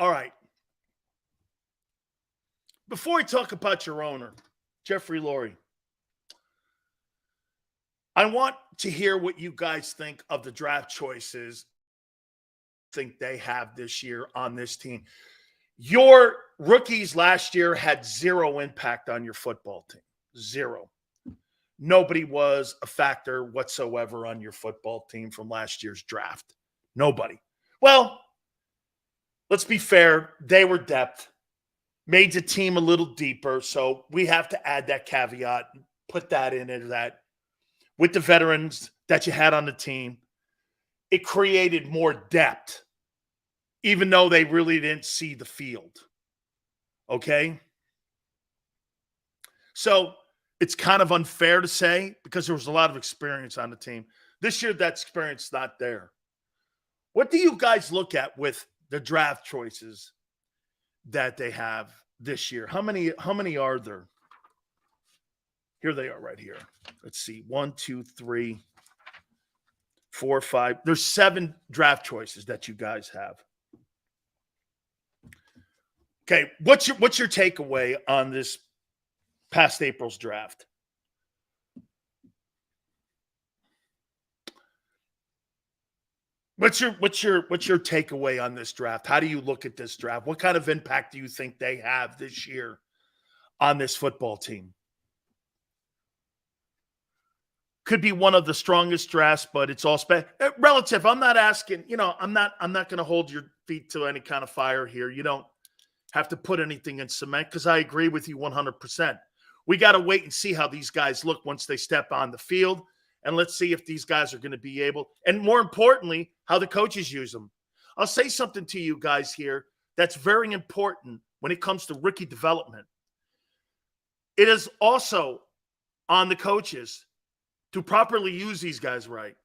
All right. Before I talk about your owner, Jeffrey Lurie, I want to hear what you guys think of the draft choices think they have this year on this team. Your rookies last year had zero impact on your football team. Zero. Nobody was a factor whatsoever on your football team from last year's draft. Nobody. Well, let's be fair. They were depth, made the team a little deeper. So we have to add that caveat, put that into that. With the veterans that you had on the team, it created more depth, even though they really didn't see the field. Okay? So it's kind of unfair to say because there was a lot of experience on the team. This year, that experience is not there. What do you guys look at with the draft choices that they have this year? How many are there? Here they are right here. Let's see. 1, 2, 3, 4, 5. There's 7 draft choices that you guys have. Okay, what's your takeaway on this past April's draft? What's your takeaway on this draft? How do you look at this draft? What kind of impact do you think they have this year on this football team? Could be one of the strongest drafts, but it's all relative. I'm not asking, I'm not going to hold your feet to any kind of fire here. You don't have to put anything in cement because I agree with you 100%. We got to wait and see how these guys look once they step on the field. And let's see if these guys are going to be able, and more importantly, how the coaches use them. I'll say something to you guys here that's very important when it comes to rookie development. It is also on the coaches to properly use these guys right.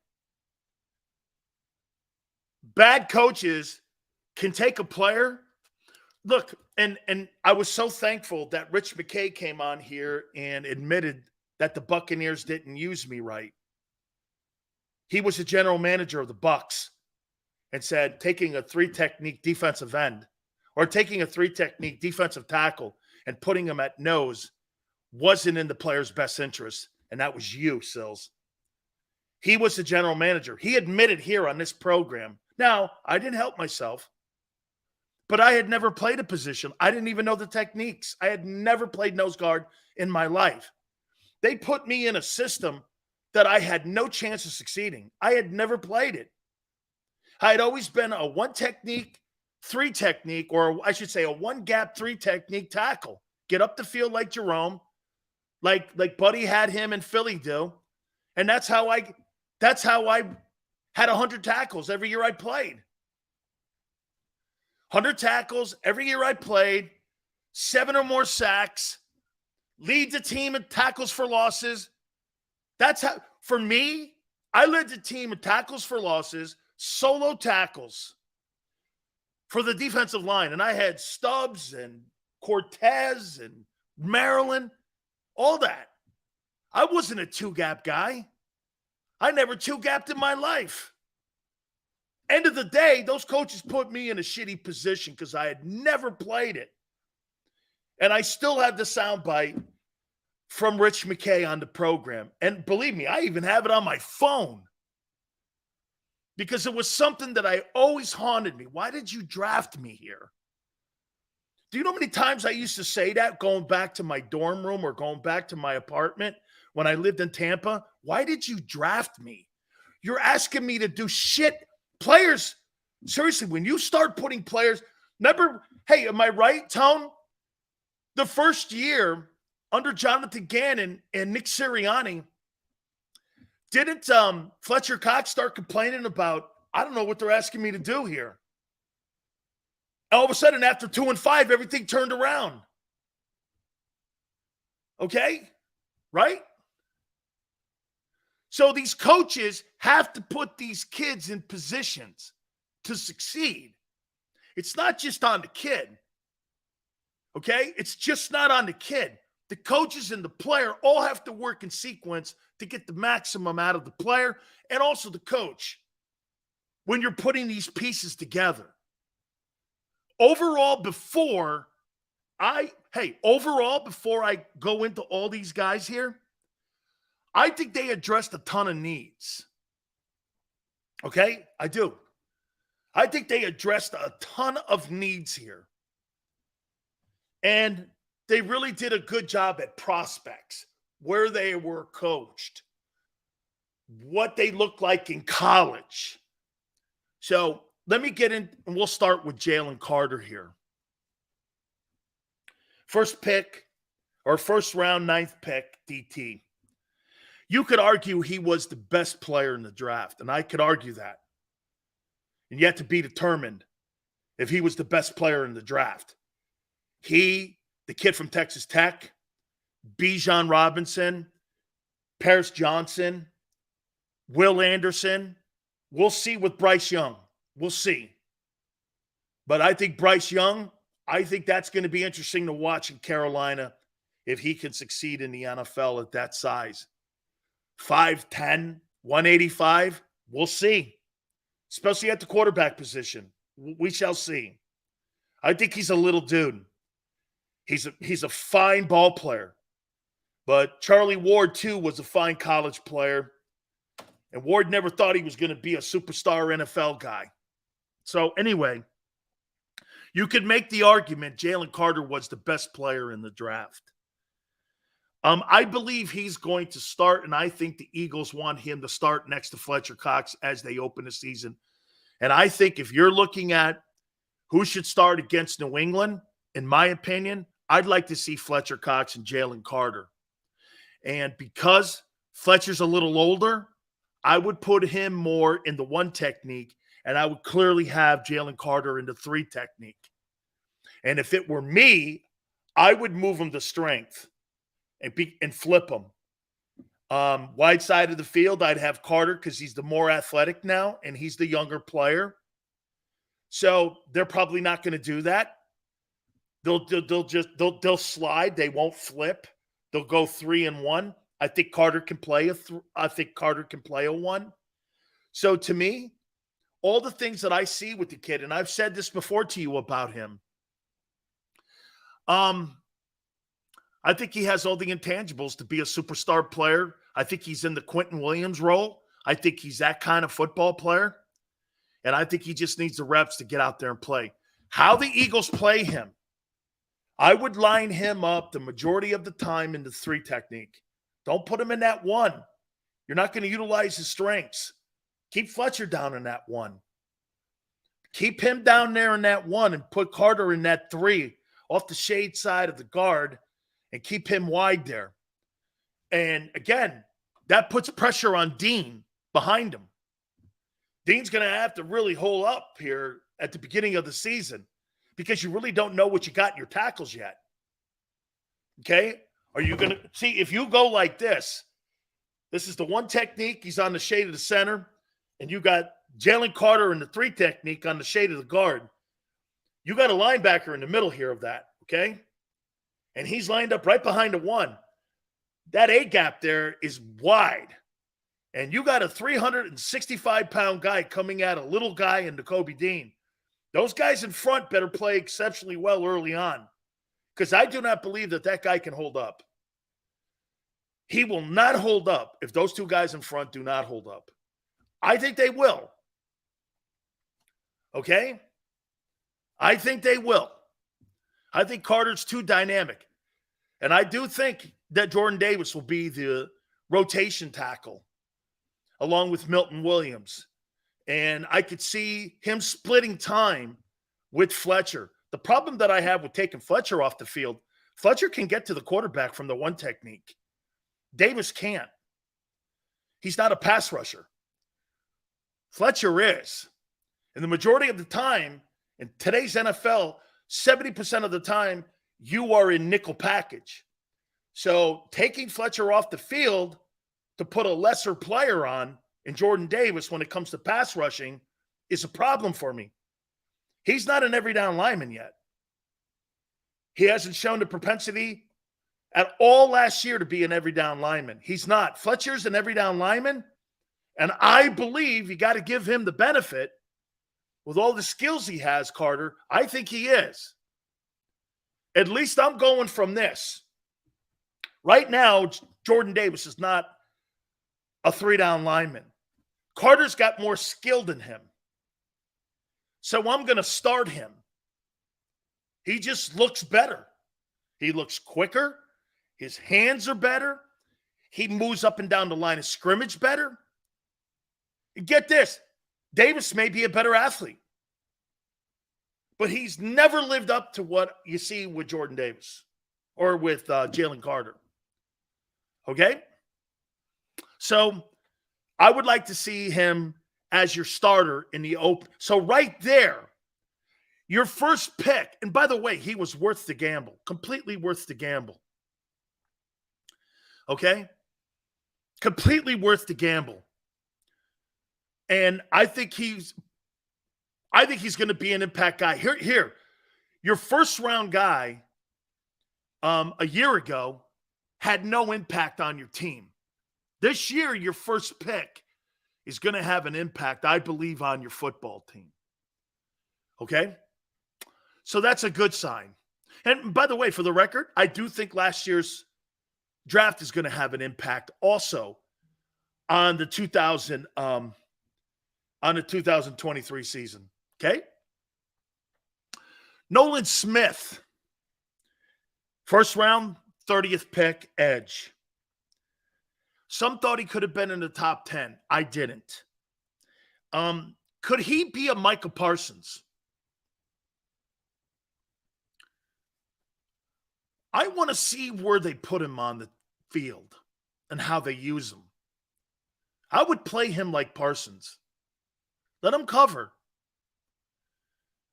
Bad coaches can take a player. Look, and I was so thankful that Rich McKay came on here and admitted that the Buccaneers didn't use me right. He was the general manager of the Bucs and said taking a 3-technique defensive end or taking a 3-technique defensive tackle and putting him at nose wasn't in the player's best interest. And that was you, Sills. He was the general manager. He admitted here on this program. Now, I didn't help myself, but I had never played a position. I didn't even know the techniques. I had never played nose guard in my life. They put me in a system that I had no chance of succeeding. I had never played it. I had always been a 1-technique, 3-technique, or I should say a 1-gap, 3-technique tackle. Get up the field like Jerome, like Buddy had him in Philly do. And that's how I had 100 tackles every year I played. 100 tackles every year I played, 7 or more sacks, lead the team in tackles for losses. That's how, for me, I led the team in tackles for losses, solo tackles for the defensive line. And I had Stubbs and Cortez and Maryland, all that. I wasn't a 2-gap guy. I never 2-gapped in my life. End of the day, those coaches put me in a shitty position because I had never played it. And I still have the soundbite from Rich McKay on the program. And believe me, I even have it on my phone because it was something that I always haunted me. Why did you draft me here? Do you know how many times I used to say that going back to my dorm room or going back to my apartment when I lived in Tampa? Why did you draft me? You're asking me to do shit. Players, seriously, when you start putting players, remember, hey, am I right, Tone? The first year under Jonathan Gannon and Nick Sirianni, didn't Fletcher Cox start complaining about, I don't know what they're asking me to do here? All of a sudden, after 2 and 5, everything turned around. Okay? Right? So these coaches have to put these kids in positions to succeed. It's not just on the kid. Okay? It's just not on the kid. The coaches and the player all have to work in sequence to get the maximum out of the player and also the coach when you're putting these pieces together. overall, before I go into all these guys here, I think they addressed a ton of needs. Okay? I do. I think they addressed a ton of needs here. And they really did a good job at prospects, where they were coached, what they looked like in college. So let me get in, and we'll start with Jalen Carter here. First pick, or first round, 9th pick, DT. You could argue he was the best player in the draft, and I could argue that. And yet to be determined if he was the best player in the draft. He, the kid from Texas Tech, Bijan Robinson, Paris Johnson, Will Anderson. We'll see with Bryce Young. We'll see. But I think Bryce Young, I think that's going to be interesting to watch in Carolina if he can succeed in the NFL at that size. 5'10", 185, we'll see. Especially at the quarterback position. We shall see. I think he's a little dude. He's a fine ball player. But Charlie Ward, too, was a fine college player. And Ward never thought he was going to be a superstar NFL guy. So anyway, you could make the argument Jalen Carter was the best player in the draft. I believe he's going to start, and I think the Eagles want him to start next to Fletcher Cox as they open the season. And I think if you're looking at who should start against New England, in my opinion, I'd like to see Fletcher Cox and Jalen Carter. And because Fletcher's a little older, I would put him more in the 1 technique, and I would clearly have Jalen Carter in the 3 technique. And if it were me, I would move him to strength and flip him. Wide side of the field, I'd have Carter because he's the more athletic now, and he's the younger player. So they're probably not going to do that. They'll slide. They won't flip. They'll go 3 and 1. I think Carter can play a 1. So to me, all the things that I see with the kid, and I've said this before to you about him, I think he has all the intangibles to be a superstar player. I think he's in the Quentin Williams role. I think he's that kind of football player. And I think he just needs the reps to get out there and play. How the Eagles play him, I would line him up the majority of the time in the 3 technique. Don't put him in that 1. You're not going to utilize his strengths. Keep Fletcher down in that 1. Keep him down there in that 1 and put Carter in that 3 off the shade side of the guard and keep him wide there. And again, that puts pressure on Dean behind him. Dean's going to have to really hold up here at the beginning of the season because you really don't know what you got in your tackles yet. Okay? Are you going to – see, if you go like this is the 1 technique. He's on the shade of the center. And you got Jalen Carter in the 3 technique on the shade of the guard. You got a linebacker in the middle here of that, okay? And he's lined up right behind the 1. That A gap there is wide. And you got a 365-pound guy coming at a little guy in Nakobe Dean. Those guys in front better play exceptionally well early on because I do not believe that guy can hold up. He will not hold up if those 2 guys in front do not hold up. I think they will. Okay? I think they will. I think Carter's too dynamic. And I do think that Jordan Davis will be the rotation tackle along with Milton Williams. And I could see him splitting time with Fletcher. The problem that I have with taking Fletcher off the field, Fletcher can get to the quarterback from the 1 technique. Davis can't. He's not a pass rusher. Fletcher is. And the majority of the time, in today's NFL, 70% of the time, you are in nickel package. So taking Fletcher off the field to put a lesser player on in Jordan Davis when it comes to pass rushing is a problem for me. He's not an every down lineman yet. He hasn't shown the propensity at all last year to be an every down lineman. He's not. Fletcher's an every down lineman, and I believe you got to give him the benefit with all the skills he has, Carter, I think he is. At least I'm going from this. Right now, Jordan Davis is not a 3-down lineman. Carter's got more skill than him. So I'm going to start him. He just looks better. He looks quicker. His hands are better. He moves up and down the line of scrimmage better. And get this, Davis may be a better athlete, but he's never lived up to what you see with Jordan Davis or with Jalen Carter. Okay? So I would like to see him as your starter in the open. So right there, your first pick, and by the way, he was worth the gamble, completely worth the gamble. Okay? Completely worth the gamble. And I think he's going to be an impact guy. Here, your first round guy a year ago had no impact on your team. This year, your first pick is going to have an impact, I believe, on your football team. Okay? So that's a good sign. And by the way, for the record, I do think last year's draft is going to have an impact also on the 2023 season. Okay? Nolan Smith, first round, 30th pick, edge. Some thought he could have been in the top 10. I didn't. Could he be a Micah Parsons? I want to see where they put him on the field and how they use him. I would play him like Parsons. Let him cover.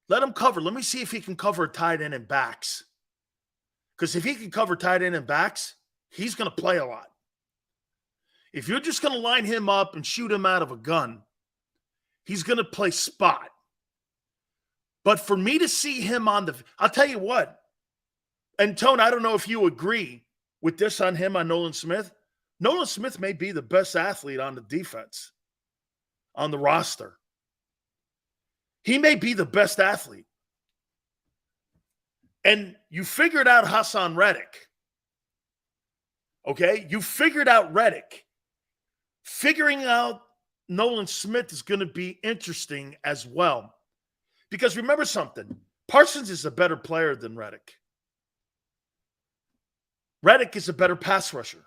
Let him cover. Let me see if he can cover tight end and backs. Because if he can cover tight end and backs, he's going to play a lot. If you're just going to line him up and shoot him out of a gun, he's going to play spot. But for me to see him on the – I'll tell you what. And, Tone, I don't know if you agree with this on him, on Nolan Smith. Nolan Smith may be the best athlete on the defense, on the roster. He may be the best athlete. And you figured out Hassan Reddick. Okay? You figured out Reddick. Figuring out Nolan Smith is going to be interesting as well. Because remember something. Parsons is a better player than Reddick. Reddick is a better pass rusher.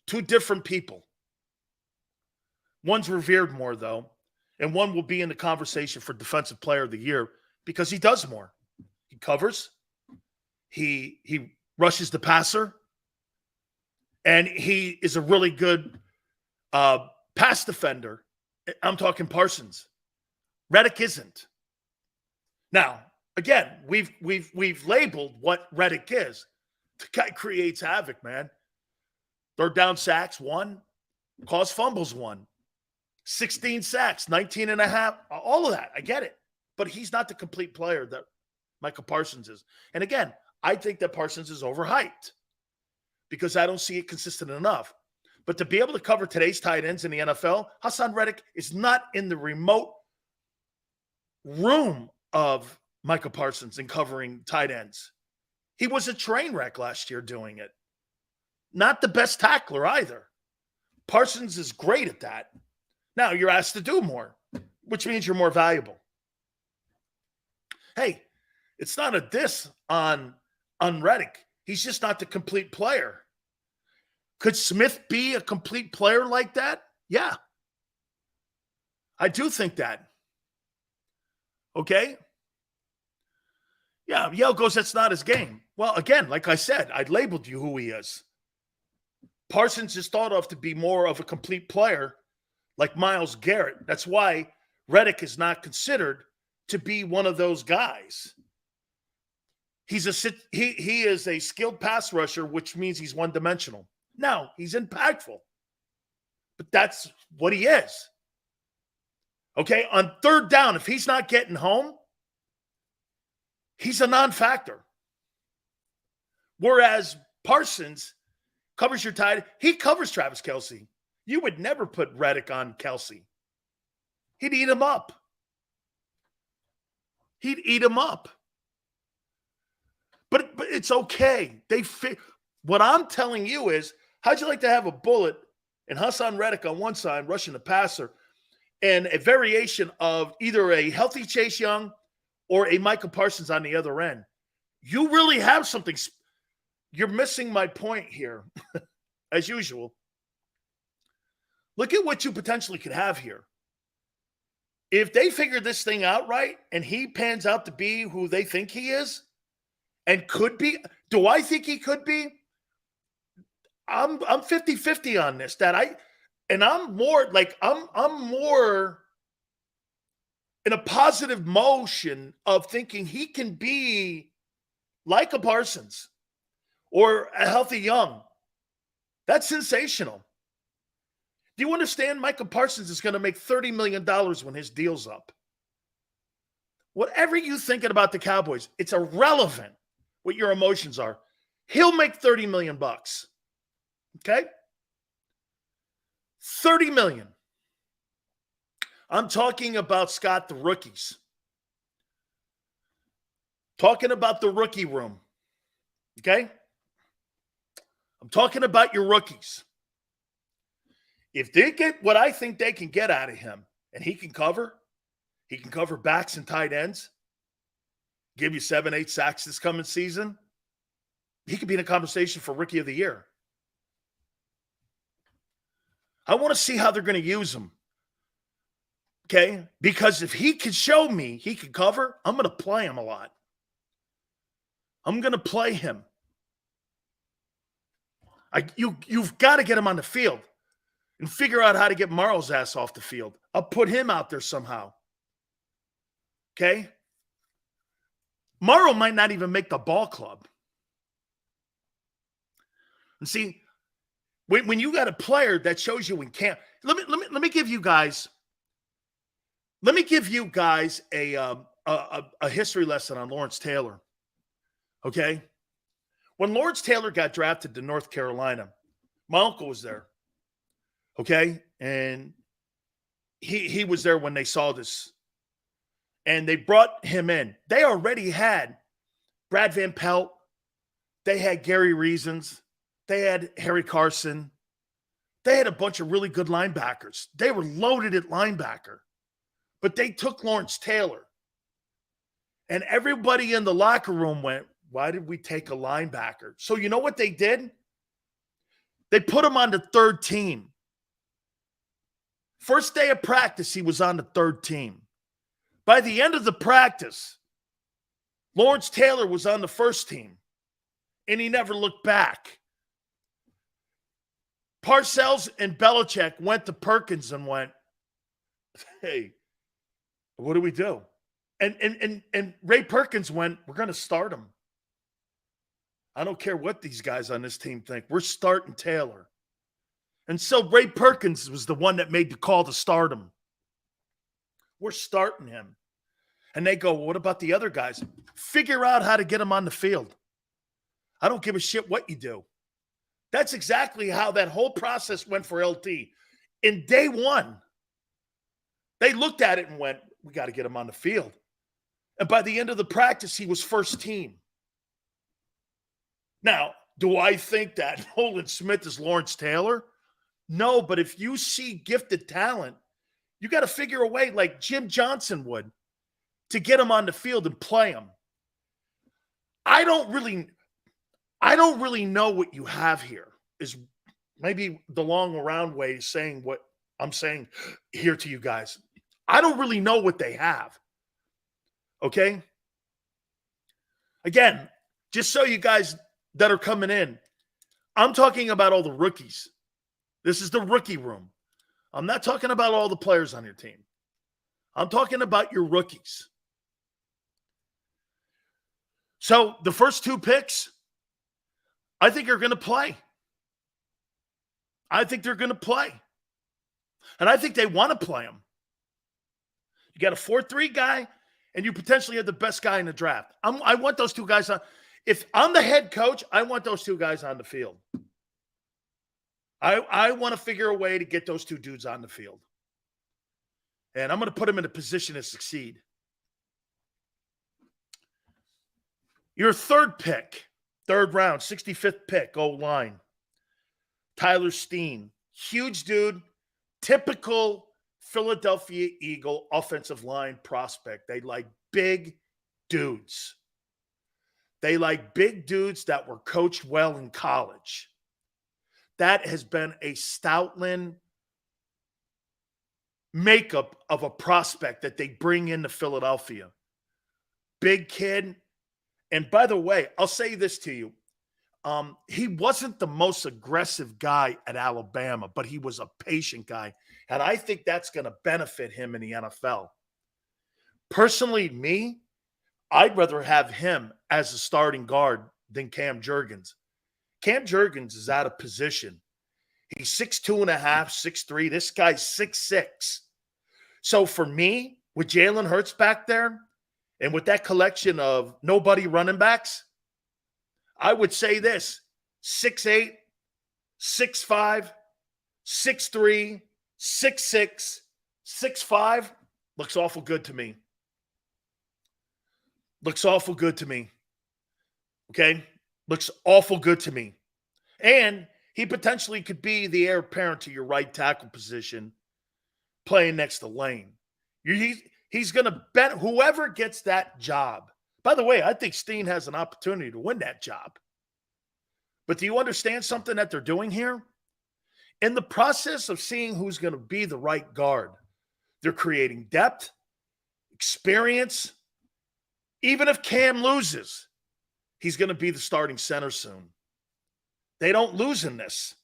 Two different people. One's revered more, though, and one will be in the conversation for Defensive Player of the Year because he does more. He covers. He rushes the passer. And he is a really good pass defender. I'm talking Parsons. Reddick isn't. Now, again, we've labeled what Reddick is. The guy creates havoc, man. Third down sacks, 1. Caused fumbles, 1. 16 sacks, 19 and a half. All of that. I get it. But he's not the complete player that Micah Parsons is. And again, I think that Parsons is overhyped because I don't see it consistent enough. But to be able to cover today's tight ends in the NFL, Hassan Reddick is not in the remote room of Micah Parsons in covering tight ends. He was a train wreck last year doing it. Not the best tackler either. Parsons is great at that. Now you're asked to do more, which means you're more valuable. Hey, it's not a diss on Reddick. He's just not the complete player. Could Smith be a complete player like that? Yeah. I do think that. Okay? Yeah, Yale goes, that's not his game. Well, again, like I said, I labeled you who he is. Parsons is thought of to be more of a complete player like Myles Garrett. That's why Reddick is not considered to be one of those guys. He is a skilled pass rusher, which means he's one-dimensional. Now, he's impactful, but that's what he is. Okay, on third down, if he's not getting home, he's a non-factor. Whereas Parsons covers your tight end. He covers Travis Kelce. You would never put Reddick on Kelce. He'd eat him up. He'd eat him up. But it's okay. What I'm telling you is, how'd you like to have a bullet and Hassan Reddick on one side rushing the passer and a variation of either a healthy Chase Young or a Micah Parsons on the other end? You really have something. You're missing my point here, as usual. Look at what you potentially could have here. If they figure this thing out right and he pans out to be who they think he is and could be, do I think he could be? I'm 50-50 on this. I'm more in a positive motion of thinking he can be like a Parsons or a healthy Young. That's sensational. Do you understand Micah Parsons is going to make $30 million when his deal's up? Whatever you're thinking about the Cowboys, it's irrelevant what your emotions are. He'll make $30 million. Okay? $30 million. I'm talking about, Scott, the rookies. Talking about the rookie room. Okay? I'm talking about your rookies. If they get what I think they can get out of him, and he can cover backs and tight ends, give you 7-8 sacks this coming season, he could be in a conversation for Rookie of the Year. I want to see how they're going to use him. Okay? Because if he can show me he can cover, I'm going to play him a lot. I'm going to play him. You've got to get him on the field and figure out how to get Morrow's ass off the field. I'll put him out there somehow. Okay? Morrow might not even make the ball club. And see, when you got a player that shows you in camp, let me give you guys a history lesson on Lawrence Taylor. Okay? When Lawrence Taylor got drafted to North Carolina, my uncle was there. Okay? And he was there when they saw this. And they brought him in. They already had Brad Van Pelt. They had Gary Reasons. They had Harry Carson. They had a bunch of really good linebackers. They were loaded at linebacker. But they took Lawrence Taylor. And everybody in the locker room went, why did we take a linebacker? So you know what they did? They put him on the third team. First day of practice, he was on the third team. By the end of the practice, Lawrence Taylor was on the first team, and he never looked back. Parcells and Belichick went to Perkins and went, hey, what do we do? And Ray Perkins went, we're going to start him. I don't care what these guys on this team think. We're starting Taylor. And so Ray Perkins was the one that made the call to start him. We're starting him. And they go, well, what about the other guys? Figure out how to get them on the field. I don't give a shit what you do. That's exactly how that whole process went for LT. In day one, they looked at it and went, we got to get him on the field. And by the end of the practice, he was first team. Now, do I think that Nolan Smith is Lawrence Taylor? No, but if you see gifted talent, you got to figure a way like Jim Johnson would to get him on the field and play him. I don't really know what you have here, is maybe the long around way of saying what I'm saying here to you guys. I don't really know what they have. Okay? Again, just so you guys that are coming in, I'm talking about all the rookies. This is the rookie room. I'm not talking about all the players on your team. I'm talking about your rookies. So the first two picks, I think are going to play. I think they're going to play. And I think they want to play them. You got a 4-3 guy, and you potentially have the best guy in the draft. I want those two guys on. If I'm the head coach, I want those two guys on the field. I want to figure a way to get those two dudes on the field. And I'm going to put him in a position to succeed. Your third pick, third round, 65th pick, O-line. Tyler Steen. Huge dude. Typical Philadelphia Eagle offensive line prospect. They like big dudes. They like big dudes that were coached well in college. That has been a Stoutland makeup of a prospect that they bring into Philadelphia. Big kid. And by the way, I'll say this to you. He wasn't the most aggressive guy at Alabama, but he was a patient guy. And I think that's going to benefit him in the NFL. Personally, me, I'd rather have him as a starting guard than Cam Jurgens. Cam Jurgens is out of position. He's 6'2.5", 6'3". This guy's 6'6". So for me, with Jalen Hurts back there, and with that collection of nobody running backs, I would say this: 6'8", 6'5", 6'3", 6'6", 6'5", looks awful good to me. Looks awful good to me. Okay? Looks awful good to me. And he potentially could be the heir apparent to your right tackle position playing next to Lane. He's going to bet whoever gets that job. By the way, I think Steen has an opportunity to win that job. But do you understand something that they're doing here? In the process of seeing who's going to be the right guard, they're creating depth, experience. Even if Cam loses, he's going to be the starting center soon. They don't lose in this.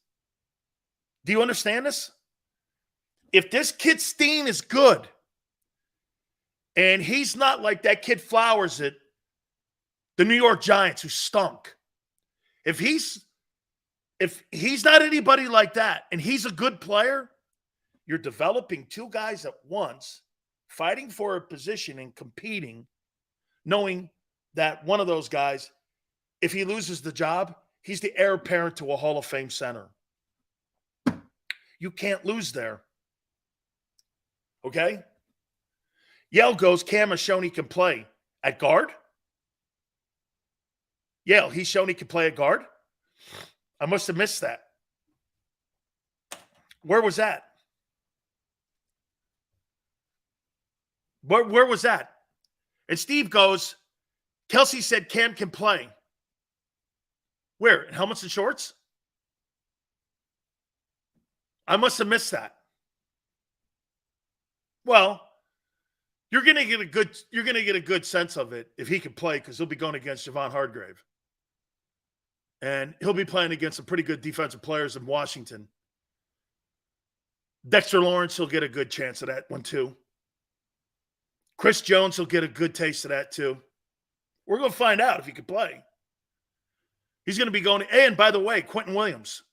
Do you understand this? If this kid Steen is good, and he's not like that kid Flowers at the New York Giants who stunk. If he's not anybody like that, and he's a good player, you're developing two guys at once, fighting for a position and competing, knowing that one of those guys, if he loses the job, he's the heir apparent to a Hall of Fame center. You can't lose there. Okay? Yale goes, Cam has shown he can play at guard. Yale, he's shown he can play at guard. I must have missed that. Where was that? Where was that? And Steve goes, Kelsey said Cam can play. Where? In helmets and shorts? I must have missed that. Well, you're gonna get a good sense of it if he can play, because he'll be going against Javon Hargrave. And he'll be playing against some pretty good defensive players in Washington. Dexter Lawrence will get a good chance of that one too. Chris Jones will get a good taste of that too. We're going to find out if he can play. He's going to be going. And by the way, Quentin Williams.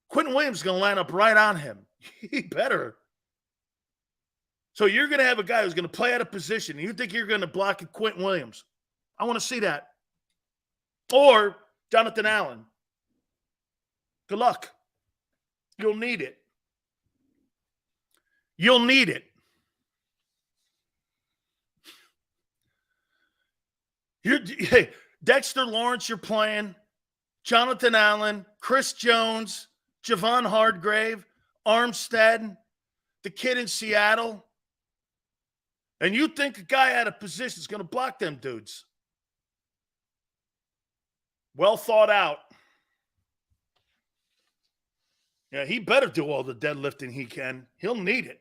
Quentin Williams is going to line up right on him. He better. So you're going to have a guy who's going to play out of position, and you think you're going to block Quentin Williams. I want to see that. Or Jonathan Allen. Good luck. You'll need it. You'll need it. Hey, Dexter Lawrence, you're playing. Jonathan Allen, Chris Jones, Javon Hargrave, Armstead, the kid in Seattle. And you think a guy out of position is going to block them dudes. Well thought out. Yeah, he better do all the deadlifting he can. He'll need it.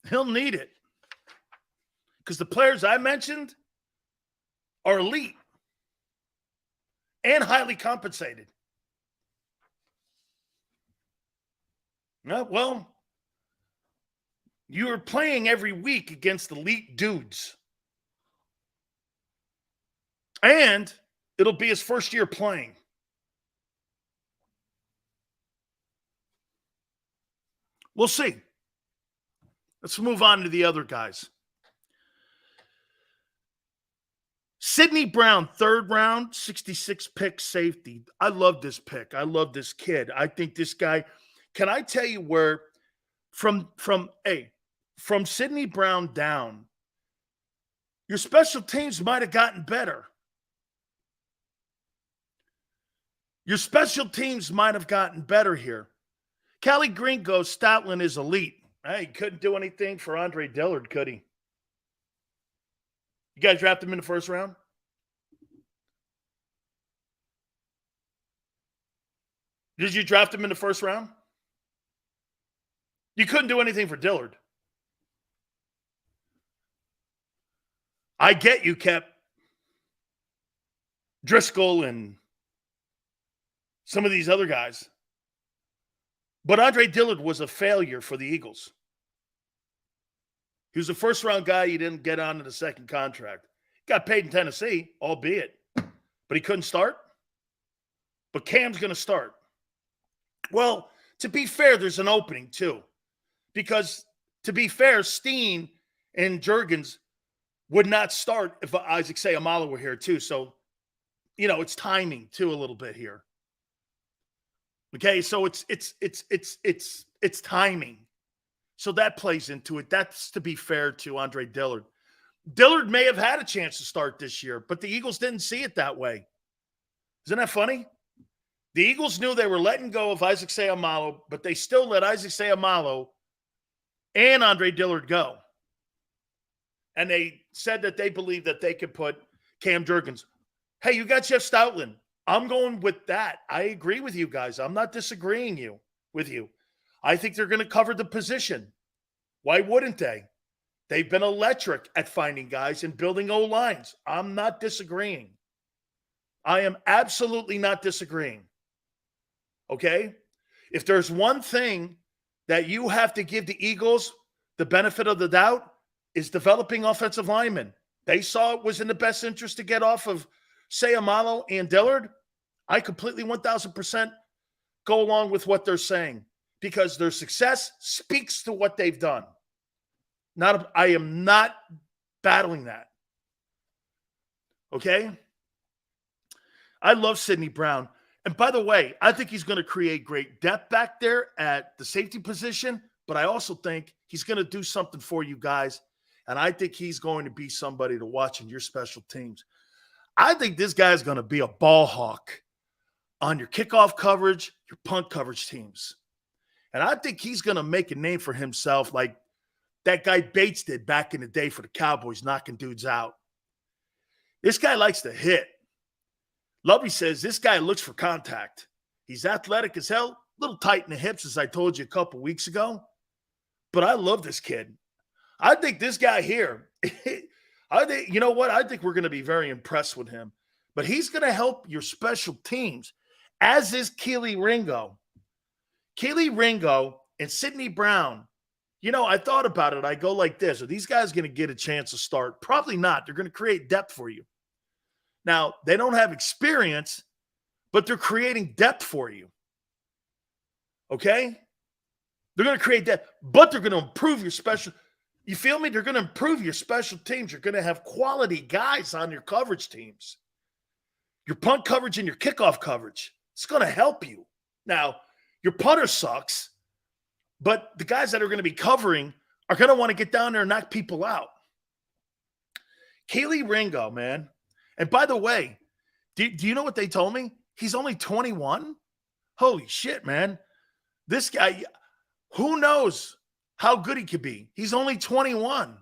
He'll need it. Because the players I mentioned are elite and highly compensated. Well, you're playing every week against elite dudes. And it'll be his first year playing. We'll see. Let's move on to the other guys. Sidney Brown, third round, 66 pick safety. I love this pick. I love this kid. I think this guy, can I tell you where from Sidney Brown down, your special teams might have gotten better. Your special teams might have gotten better here. Cali Gringo Stoutland is elite. He couldn't do anything for Andre Dillard, could he? You guys drafted him in the first round? Did you draft him in the first round? You couldn't do anything for Dillard. I get you kept Driscoll and some of these other guys. But Andre Dillard was a failure for the Eagles. He was a first-round guy. You didn't get on to the second contract. Got paid in Tennessee, albeit. But he couldn't start. But Cam's going to start. Well, to be fair, there's an opening, too. Because, to be fair, Steen and Juergens would not start if Isaac Seumalo were here, too. So, it's timing, too, a little bit here. Okay, so it's timing. So that plays into it. That's to be fair to Andre Dillard. Dillard may have had a chance to start this year, but the Eagles didn't see it that way. Isn't that funny? The Eagles knew they were letting go of Isaac Seumalo, but they still let Isaac Seumalo and Andre Dillard go. And they said that they believed that they could put Cam Juergens. Hey, you got Jeff Stoutland. I'm going with that. I agree with you guys. I'm not disagreeing with you. I think they're going to cover the position. Why wouldn't they? They've been electric at finding guys and building O-lines. I'm not disagreeing. I am absolutely not disagreeing. Okay? If there's one thing that you have to give the Eagles the benefit of the doubt is developing offensive linemen. They saw it was in the best interest to get off of Seumalo and Dillard. I completely 1,000% go along with what they're saying because their success speaks to what they've done. I am not battling that. Okay? I love Sidney Brown. And by the way, I think he's going to create great depth back there at the safety position, but I also think he's going to do something for you guys. And I think he's going to be somebody to watch in your special teams. I think this guy's going to be a ball hawk on your kickoff coverage, your punt coverage teams. And I think he's going to make a name for himself like that guy Bates did back in the day for the Cowboys, knocking dudes out. This guy likes to hit. Lovey says this guy looks for contact. He's athletic as hell, a little tight in the hips, as I told you a couple weeks ago. But I love this kid. I think this guy here, you know what? I think we're going to be very impressed with him. But he's going to help your special teams, as is Kelee Ringo. Kelee Ringo and Sidney Brown. I thought about it. I go like this. Are these guys going to get a chance to start? Probably not. They're going to create depth for you. Now, they don't have experience, but they're creating depth for you. Okay? They're going to create depth, but they're going to improve your special. You feel me? They're going to improve your special teams. You're going to have quality guys on your coverage teams. Your punt coverage and your kickoff coverage. It's going to help you. Now, your punter sucks, but the guys that are going to be covering are going to want to get down there and knock people out. Kelee Ringo, man. And by the way, do you know what they told me? He's only 21? Holy shit, man. This guy, who knows how good he could be? He's only 21.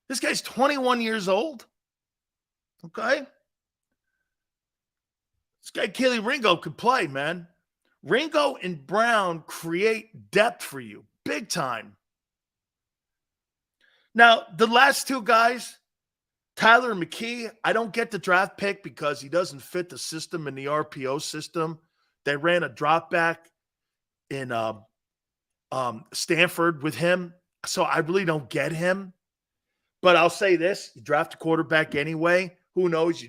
This guy's 21 years old. Okay? This guy, Kelee Ringo, could play, man. Ringo and Brown create depth for you. Big time. Now, the last two guys, Tyler McKee, I don't get the draft pick because he doesn't fit the system in the RPO system. They ran a drop back in Stanford with him, so I really don't get him. But I'll say this, you draft a quarterback anyway, who knows?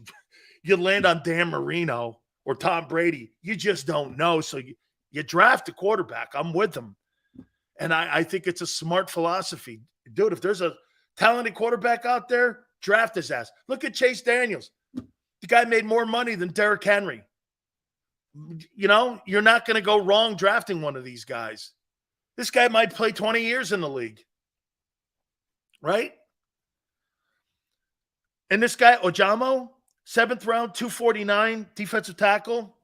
You land on Dan Marino or Tom Brady. You just don't know, so you draft a quarterback. I'm with them. And I think it's a smart philosophy. Dude, if there's a talented quarterback out there, draft his ass. Look at Chase Daniels. The guy made more money than Derrick Henry. You're not going to go wrong drafting one of these guys. This guy might play 20 years in the league, right? And this guy, Ojamo, 7th round, 249, defensive tackle.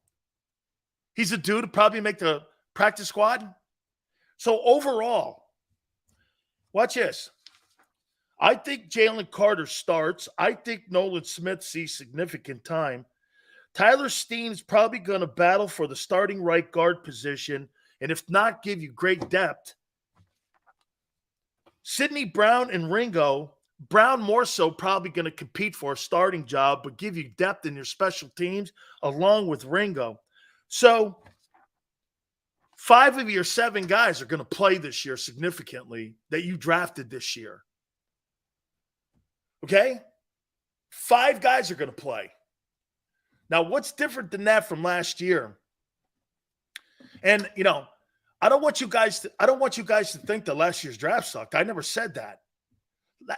He's a dude to probably make the practice squad. So overall, watch this. I think Jalen Carter starts. I think Nolan Smith sees significant time. Tyler Steen is probably going to battle for the starting right guard position, and if not, give you great depth. Sidney Brown and Ringo, Brown more so probably going to compete for a starting job, but give you depth in your special teams along with Ringo. So 5 of your 7 guys are going to play this year significantly that you drafted this year. Okay? 5 guys are going to play. Now, what's different than that from last year? And, you know, I don't want you guys to think that last year's draft sucked. I never said that.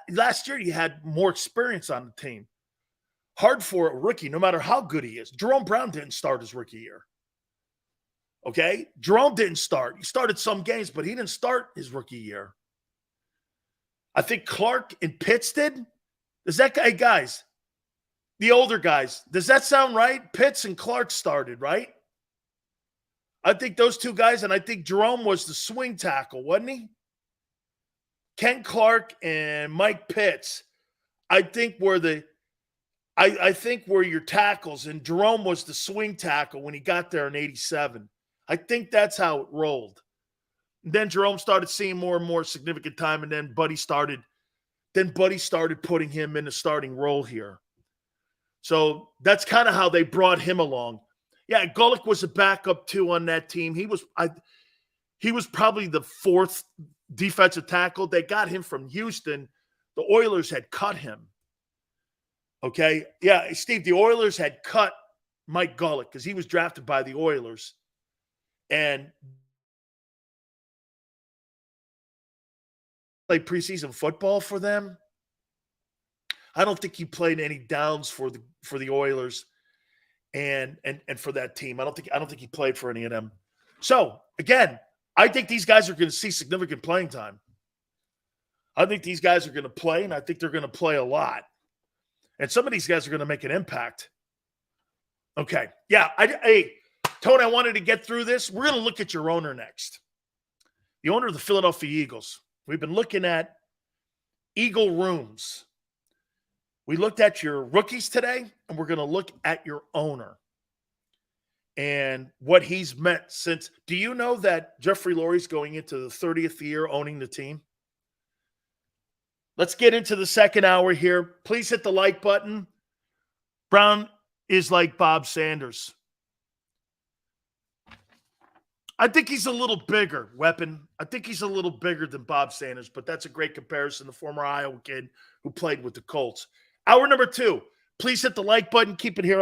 Last year, you had more experience on the team. Hard for a rookie, no matter how good he is. Jerome Brown didn't start his rookie year. Okay? Jerome didn't start. He started some games, but he didn't start his rookie year. I think Clark and Pitts did. Does that guy, guys, the older guys, does that sound right? Pitts and Clark started, right? I think those 2 guys, and I think Jerome was the swing tackle, wasn't he? Ken Clark and Mike Pitts, I think were your tackles, and Jerome was the swing tackle when he got there in 87. I think that's how it rolled. And then Jerome started seeing more and more significant time, and then Buddy started putting him in the starting role here. So that's kind of how they brought him along. Yeah, Gullick was a backup too on that team. He was probably the 4th defensive tackle. They got him from Houston. The Oilers had cut him. Okay? Yeah, Steve, the Oilers had cut Mike Gullick because he was drafted by the Oilers. And played preseason football for them. I don't think he played any downs for the Oilers and for that team. I don't think he played for any of them. So again, I think these guys are going to see significant playing time. I think these guys are going to play, and I think they're going to play a lot. And some of these guys are going to make an impact. Okay. Yeah. Hey, Tony, I wanted to get through this. We're going to look at your owner next. The owner of the Philadelphia Eagles. We've been looking at Eagle rooms. We looked at your rookies today, and we're going to look at your owner and what he's meant since. Do you know that Jeffrey Lurie's going into the 30th year owning the team? Let's get into the second hour here. Please hit the like button. Brown is like Bob Sanders. I think he's a little bigger, Weapon. I think he's a little bigger than Bob Sanders, but that's a great comparison. The former Iowa kid who played with the Colts. Hour number 2. Please hit the like button. Keep it here.